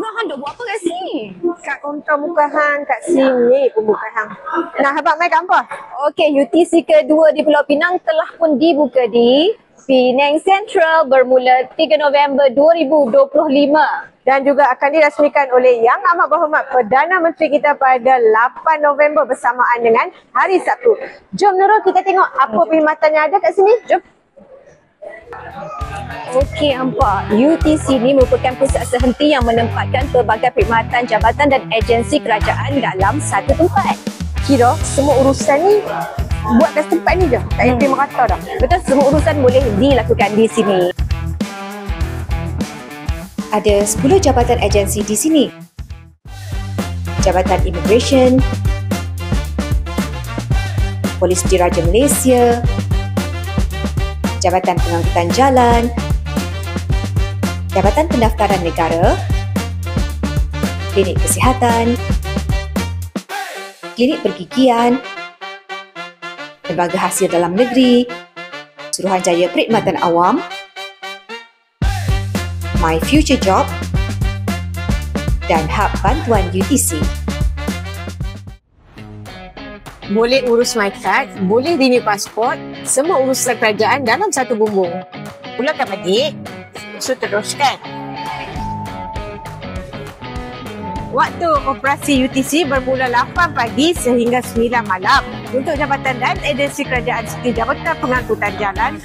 Surah Han duk buat apa kat sini? Kat kaunter muka hang, kat sini pun muka hang. Nak habaq mai kat apa? Okey, UTC kedua di Pulau Pinang telah pun dibuka di Penang Central bermula 3 November 2025. Dan juga akan dirasmikan oleh Yang Amat Berhormat Perdana Menteri kita pada 8 November bersamaan dengan Hari Sabtu. Jom Nurul, kita tengok apa perkhidmatan yang ada kat sini. Jom. Okey, nampak. UTC ni merupakan pusat sehenti yang menempatkan pelbagai perkhidmatan jabatan dan agensi kerajaan dalam satu tempat. Kira semua urusan ni buat kat tempat ni je. Tak payah pergi merata dah. Betul, semua urusan boleh dilakukan di sini. Ada 10 jabatan agensi di sini. Jabatan Immigration, Polis Diraja Malaysia, Jabatan Pengangkutan Jalan, Jabatan Pendaftaran Negara, Klinik Kesihatan, Klinik Pergigian, Lembaga Hasil Dalam Negeri, Suruhanjaya Perkhidmatan Awam, My Future Job dan Hub Bantuan UTC. Boleh urus MyCard, boleh renew pasport, semua urusan kerajaan dalam satu bumbung. Pulakan adik, so teruskan. Waktu operasi UTC bermula 8 pagi sehingga 9 malam. Untuk jabatan dan agensi kerajaan seperti Jabatan Pengangkutan Jalan,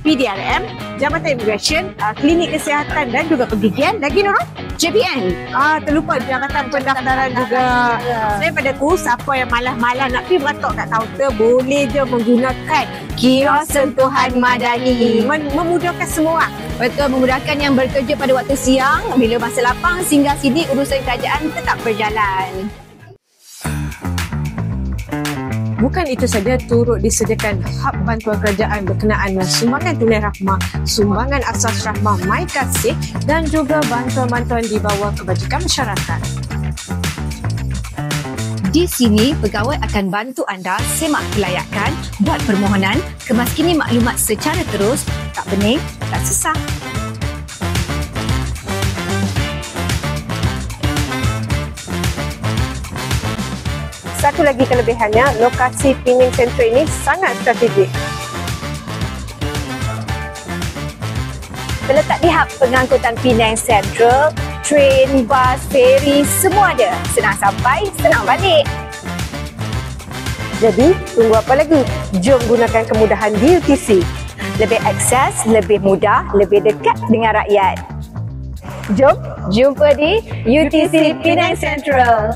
PDRM, Jabatan Immigration, Klinik Kesihatan dan juga Pergigian. Lagi Nurul? JPN. Terlupa Jabatan Pendaftaran juga. Saya pada tu, siapa yang malas-malas nak pergi beratok kat kaunter, boleh je menggunakan kios sentuhan madani. Memudahkan semua orang. Betul, memudahkan yang bekerja pada waktu siang. Bila masa lapang, singgah sini urusan kerajaan tetap berjalan. Bukan itu saja, turut disediakan hub bantuan kerajaan berkenaan dengan sumbangan tunai rahmah, sumbangan asas rahmah My Kasih dan juga bantuan-bantuan di bawah kebajikan masyarakat. Di sini, pegawai akan bantu anda semak kelayakan, buat permohonan, kemaskini maklumat secara terus, tak pening, tak susah. Satu lagi kelebihannya, lokasi Penang Central ini sangat strategik. Terletak di hub pengangkutan Penang Central, train, bas, feri, semua ada. Senang sampai, senang balik. Jadi, tunggu apa lagi? Jom gunakan kemudahan di UTC. Lebih akses, lebih mudah, lebih dekat dengan rakyat. Jom jumpa di UTC Penang Central.